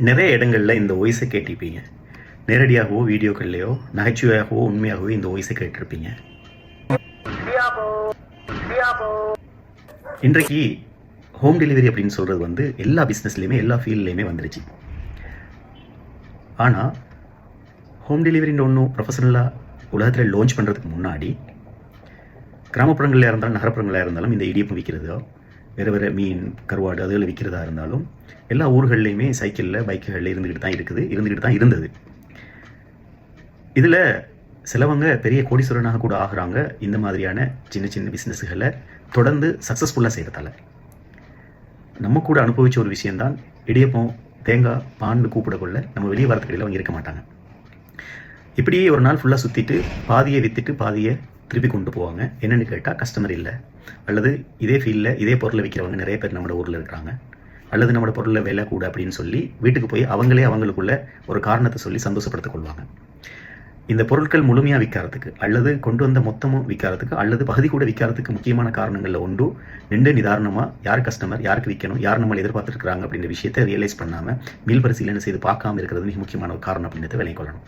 நிறைய இடங்களில் இந்த வாய்ஸை கேட்டிருப்பீங்க. நேரடியாகவோ வீடியோக்கள்லையோ நகைச்சுவையாகவோ உண்மையாகவோ இந்த வாய்ஸை கேட்டிருப்பீங்க. இன்றைக்கு ஹோம் டெலிவரி அப்படின்னு சொல்கிறது வந்து எல்லா பிஸ்னஸ்லையுமே எல்லா ஃபீல்ட்லேயுமே வந்துருச்சு. ஆனால் ஹோம் டெலிவரின்னு ஒன்றும் ப்ரொஃபஷனலாக உலகத்தில் லான்ச் பண்ணுறதுக்கு முன்னாடி கிராமப்புறங்களில் இருந்தாலும் நகரப்புறங்களில் இருந்தாலும் இந்த இடியப்பம் விற்கிறதோ வேறு வேறு மீன் கருவாடு அதுகளை விற்கிறதா இருந்தாலும் எல்லா ஊர்கள்லையுமே சைக்கிளில் பைக்குகளில் இருந்துக்கிட்டு தான் இருந்தது. இதில் சிலவங்க பெரிய கோடீஸ்வரனாக கூட ஆகுறாங்க இந்த மாதிரியான சின்ன சின்ன பிஸ்னஸுகளை தொடர்ந்து சக்ஸஸ்ஃபுல்லாக செய்கிறதால. நம்ம கூட அனுபவித்த ஒரு விஷயந்தான் இடியப்பம் தேங்காய் பான்னு கூப்பிடக்குள்ள நம்ம வெளியே வரத்துக்கிடையில் அவங்க இருக்க மாட்டாங்க. இப்படியே ஒரு நாள் ஃபுல்லாக சுற்றிட்டு பாதியை விற்றுட்டு பாதியை திருப்பி கொண்டு போவாங்க. என்னென்னு கேட்டால் கஸ்டமர் இல்லை, அல்லது இதே ஃபீல்டில் இதே பொருளை விற்கிறவங்க நிறைய பேர் நம்ம ஊரில் இருக்கிறாங்க, அல்லது நம்ம பொருளில் விலை கூட அப்படின்னு சொல்லி வீட்டுக்கு போய் அவங்களே அவங்களுக்குள்ள ஒரு காரணத்தை சொல்லி சந்தோஷப்படுத்திக் கொள்வாங்க. இந்த பொருட்கள் முழுமையாக விற்கிறதுக்கு அல்லது கொண்டு வந்த மொத்தமும் விற்கிறதுக்கு அல்லது பகுதி கூட விற்கிறதுக்கு முக்கியமான காரணங்களில் ஒன்று நின்று நிதாரணமாக யார் கஸ்டமர், யாருக்கு விற்கணும், யார் நம்மளை எதிர்பார்த்துருக்குறாங்க அப்படின்ற விஷயத்தை ரியலைஸ் பண்ணாமல் மீள் பரிசீலனை செய்து பார்க்காம இருக்கிறது மிக முக்கியமான ஒரு காரணம் அப்படின்றத விளங்கிக் கொள்ளணும்.